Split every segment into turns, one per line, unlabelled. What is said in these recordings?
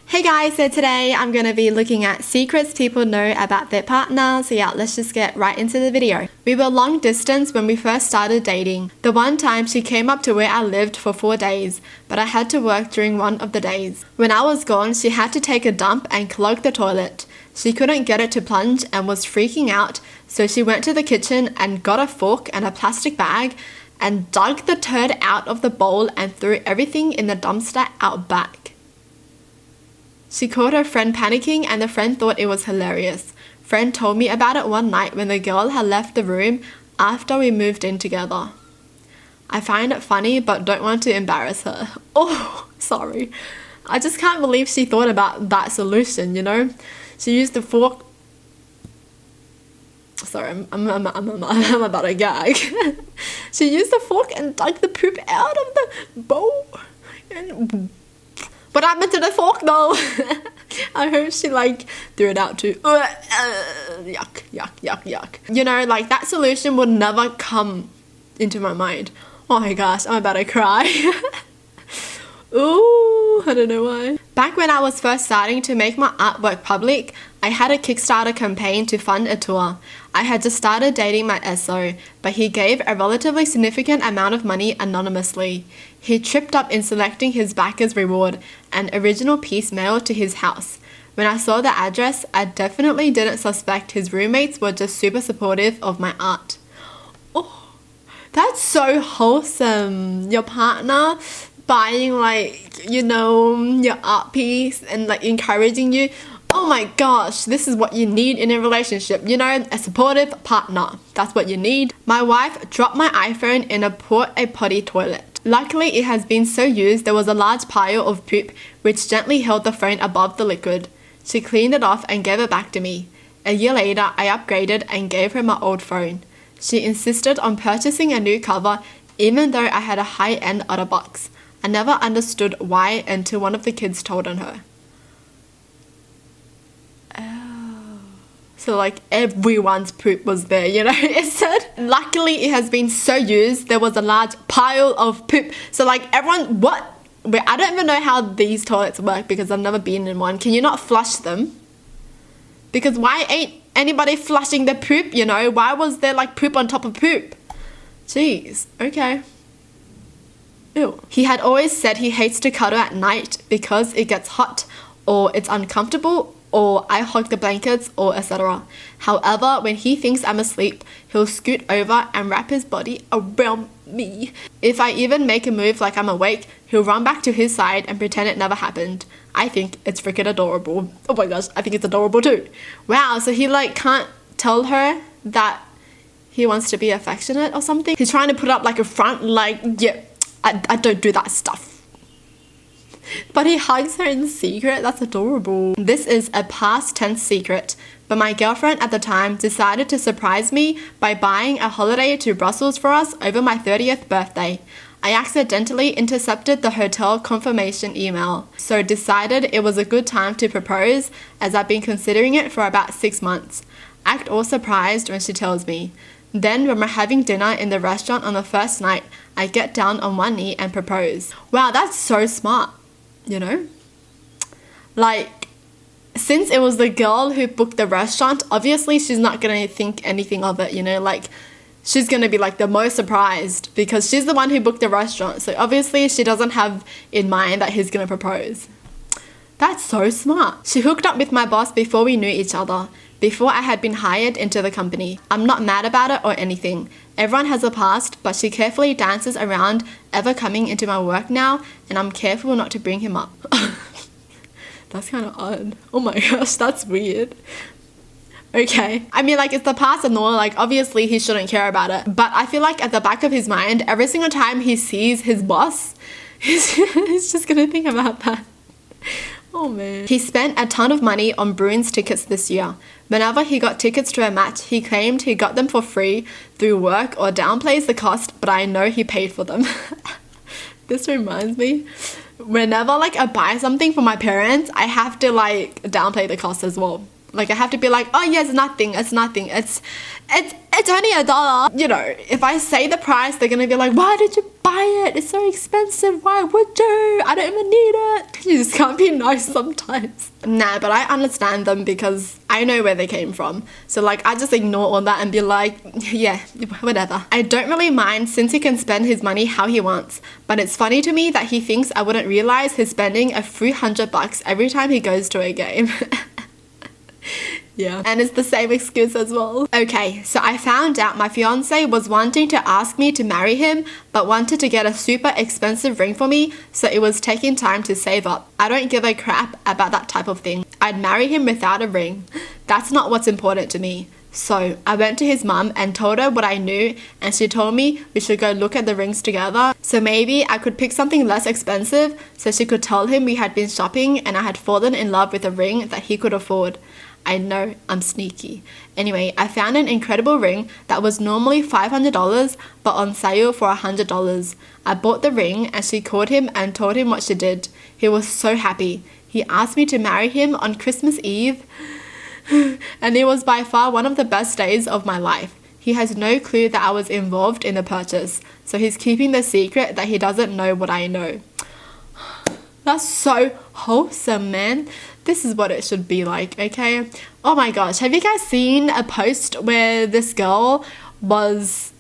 Hey guys, so today I'm going to be looking at secrets people know about their partner. So yeah, let's just get right into the video. We were long distance when we first started dating. The one time she came up to where I lived for 4 days, but I had to work during one of the days. When I was gone, she had to take a dump and clog the toilet. She couldn't get it to plunge and was freaking out, so she went to the kitchen and got a fork and a plastic bag and dug the turd out of the bowl and threw everything in the dumpster out back. She caught her friend panicking and the friend thought it was hilarious. Friend told me about it one night when the girl had left the room after we moved in together. I find it funny but don't want to embarrass her. Oh, sorry. I just can't believe she thought about that solution, you know? She used the fork. Sorry, I'm about to gag. She used the fork and dug the poop out of the bowl. And what happened to the fork though? I hope she threw it out too. Yuck, yuck, yuck, yuck. You know, that solution would never come into my mind. Oh my gosh, I'm about to cry. Ooh, I don't know why. Back when I was first starting to make my artwork public, I had a Kickstarter campaign to fund a tour. I had just started dating my SO, but he gave a relatively significant amount of money anonymously. He tripped up in selecting his backer's reward, an original piece mailed to his house. When I saw the address, I definitely didn't suspect his roommates were just super supportive of my art. Oh, that's so wholesome. Your partner buying your art piece and encouraging you. Oh my gosh, this is what you need in a relationship, a supportive partner. That's what you need. My wife dropped my iPhone in a potty toilet. Luckily, it has been so used there was a large pile of poop which gently held the phone above the liquid. She cleaned it off and gave it back to me. A year later, I upgraded and gave her my old phone. She insisted on purchasing a new cover even though I had a high-end OtterBox. I never understood why until one of the kids told on her. So everyone's poop was there, it said. Luckily, it has been so used, there was a large pile of poop. So everyone, what? Wait, I don't even know how these toilets work because I've never been in one. Can you not flush them? Because why ain't anybody flushing the poop, Why was there poop on top of poop? Jeez, okay. Ew. He had always said he hates to cuddle at night because it gets hot or it's uncomfortable or I hog the blankets or etc. However, when he thinks I'm asleep, he'll scoot over and wrap his body around me. If I even make a move like I'm awake, he'll run back to his side and pretend it never happened. I think it's freaking adorable. Oh my gosh, I think it's adorable too. Wow, so he can't tell her that he wants to be affectionate or something? He's trying to put up a front yeah, I don't do that stuff. But he hugs her in secret. That's adorable. This is a past tense secret, but my girlfriend at the time decided to surprise me by buying a holiday to Brussels for us over my 30th birthday. I accidentally intercepted the hotel confirmation email, so decided it was a good time to propose as I've been considering it for about 6 months. Act all surprised when she tells me. Then when we're having dinner in the restaurant on the first night, I get down on one knee and propose. Wow, that's so smart. Since it was the girl who booked the restaurant, obviously she's not gonna think anything of it, she's gonna be the most surprised because she's the one who booked the restaurant, so obviously she doesn't have in mind that he's gonna propose. That's so smart. She hooked up with my boss before we knew each other, before I had been hired into the company. I'm not mad about it or anything. Everyone has a past, but she carefully dances around ever coming into my work now, and I'm careful not to bring him up. That's kind of odd. Oh my gosh, that's weird. Okay. I mean, it's the past and all, obviously he shouldn't care about it. But I feel at the back of his mind, every single time he sees his boss, he's just gonna think about that. Oh man. He spent a ton of money on Bruins tickets this year. Whenever he got tickets to a match, he claimed he got them for free through work or downplays the cost, but I know he paid for them. This reminds me, whenever I buy something for my parents, I have to downplay the cost as well. I have to be oh yeah, it's nothing, it's only $1. If I say the price, they're gonna be why did you buy buy it. It's so expensive. Why would you? I don't even need it. You just can't be nice sometimes. Nah, but I understand them because I know where they came from. So like, I just ignore all that and be like, yeah, whatever. I don't really mind since he can spend his money how he wants. But it's funny to me that he thinks I wouldn't realize he's spending a few $100 every time he goes to a game. Yeah, and it's the same excuse as well. Okay, so I found out my fiance was wanting to ask me to marry him, but wanted to get a super expensive ring for me, so it was taking time to save up. I don't give a crap about that type of thing. I'd marry him without a ring. That's not what's important to me. So I went to his mum and told her what I knew, and she told me we should go look at the rings together. So maybe I could pick something less expensive so she could tell him we had been shopping and I had fallen in love with a ring that he could afford. I know, I'm sneaky. Anyway, I found an incredible ring that was normally $500 but on sale for $100. I bought the ring and she called him and told him what she did. He was so happy. He asked me to marry him on Christmas Eve and it was by far one of the best days of my life. He has no clue that I was involved in the purchase, so he's keeping the secret that he doesn't know what I know. That's so wholesome, man. This is what it should be like, okay? Oh my gosh, have you guys seen a post where this girl was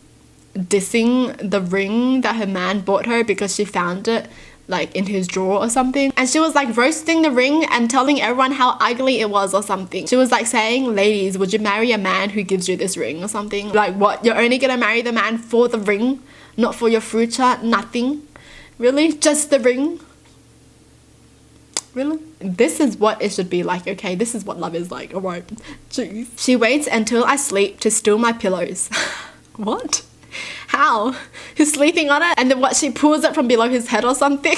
dissing the ring that her man bought her because she found it like in his drawer or something? And she was like roasting the ring and telling everyone how ugly it was or something. She was like saying, ladies, would you marry a man who gives you this ring or something? Like what, you're only gonna marry the man for the ring? Not for your future? Nothing? Really? Just the ring? Really? This is what it should be like, okay? This is what love is like, alright? Jeez. She waits until I sleep to steal my pillows. What? How? He's sleeping on it and then what, she pulls it from below his head or something?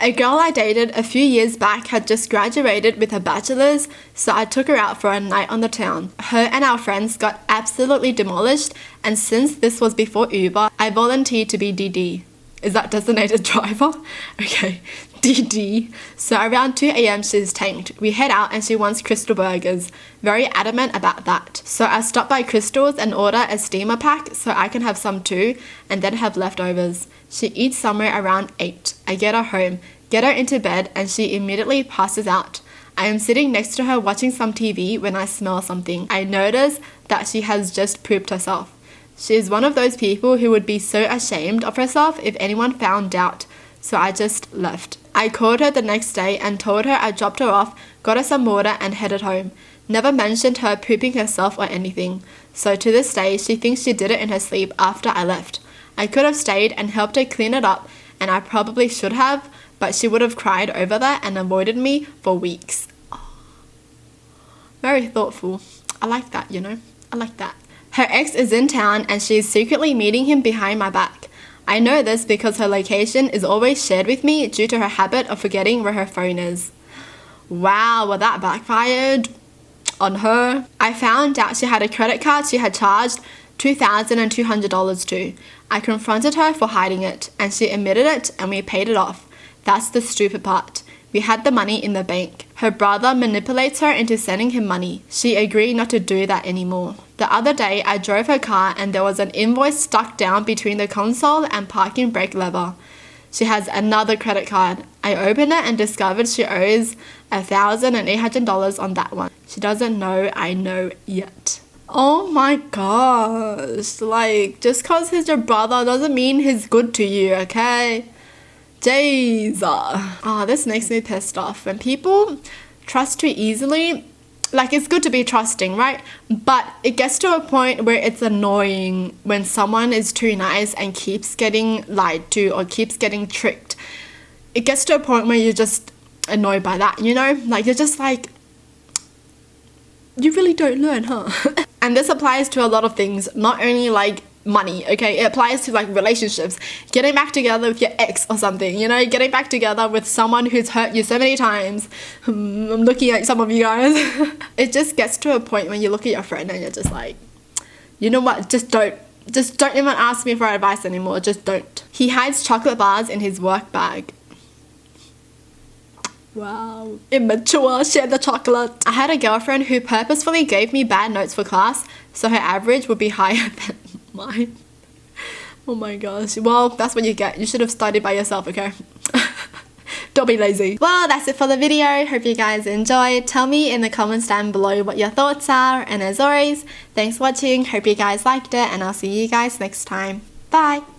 A girl I dated a few years back had just graduated with her bachelor's, so I took her out for a night on the town. Her and our friends got absolutely demolished, and since this was before Uber, I volunteered to be DD. Is that designated driver? Okay, DD. So around 2 a.m. she's tanked. We head out and she wants Crystal burgers. Very adamant about that. So I stop by Crystal's and order a steamer pack so I can have some too and then have leftovers. She eats somewhere around 8. I get her home, get her into bed and she immediately passes out. I am sitting next to her watching some TV when I smell something. I notice that she has just pooped herself. She is one of those people who would be so ashamed of herself if anyone found out, so I just left. I called her the next day and told her I dropped her off, got her some water and headed home. Never mentioned her pooping herself or anything. So to this day, she thinks she did it in her sleep after I left. I could have stayed and helped her clean it up, and I probably should have, but she would have cried over that and avoided me for weeks. Oh. Very thoughtful. I like that, you know? I like that. Her ex is in town and she is secretly meeting him behind my back. I know this because her location is always shared with me due to her habit of forgetting where her phone is. Wow, well that backfired on her. I found out she had a credit card she had charged $2,200 to. I confronted her for hiding it and she admitted it and we paid it off. That's the stupid part. We had the money in the bank. Her brother manipulates her into sending him money. She agreed not to do that anymore. The other day, I drove her car and there was an invoice stuck down between the console and parking brake lever. She has another credit card. I opened it and discovered she owes $1,800 on that one. She doesn't know I know yet. Oh my gosh. Like, just cause he's your brother doesn't mean he's good to you, okay? Jeez. Oh, this makes me pissed off. When people trust too easily, like it's good to be trusting, right? But it gets to a point where it's annoying when someone is too nice and keeps getting lied to or keeps getting tricked. It gets to a point where you're just annoyed by that, you know? Like you're just like, you really don't learn, huh? And this applies to a lot of things, not only like money, okay? It applies to like relationships, getting back together with your ex or something, you know, getting back together with someone who's hurt you so many times. I'm looking at some of you guys. It just gets to a point when you look at your friend and you're just like, you know what, just don't even ask me for advice anymore, just don't. He hides chocolate bars in his work bag. Wow, immature, share the chocolate. I had a girlfriend who purposefully gave me bad notes for class so her average would be higher than mine. Oh my gosh. Well, that's what you get. You should have studied by yourself, okay? Don't be lazy. Well, that's it for the video. Hope you guys enjoyed. Tell me in the comments down below what your thoughts are. And as always, thanks for watching. Hope you guys liked it. And I'll see you guys next time. Bye.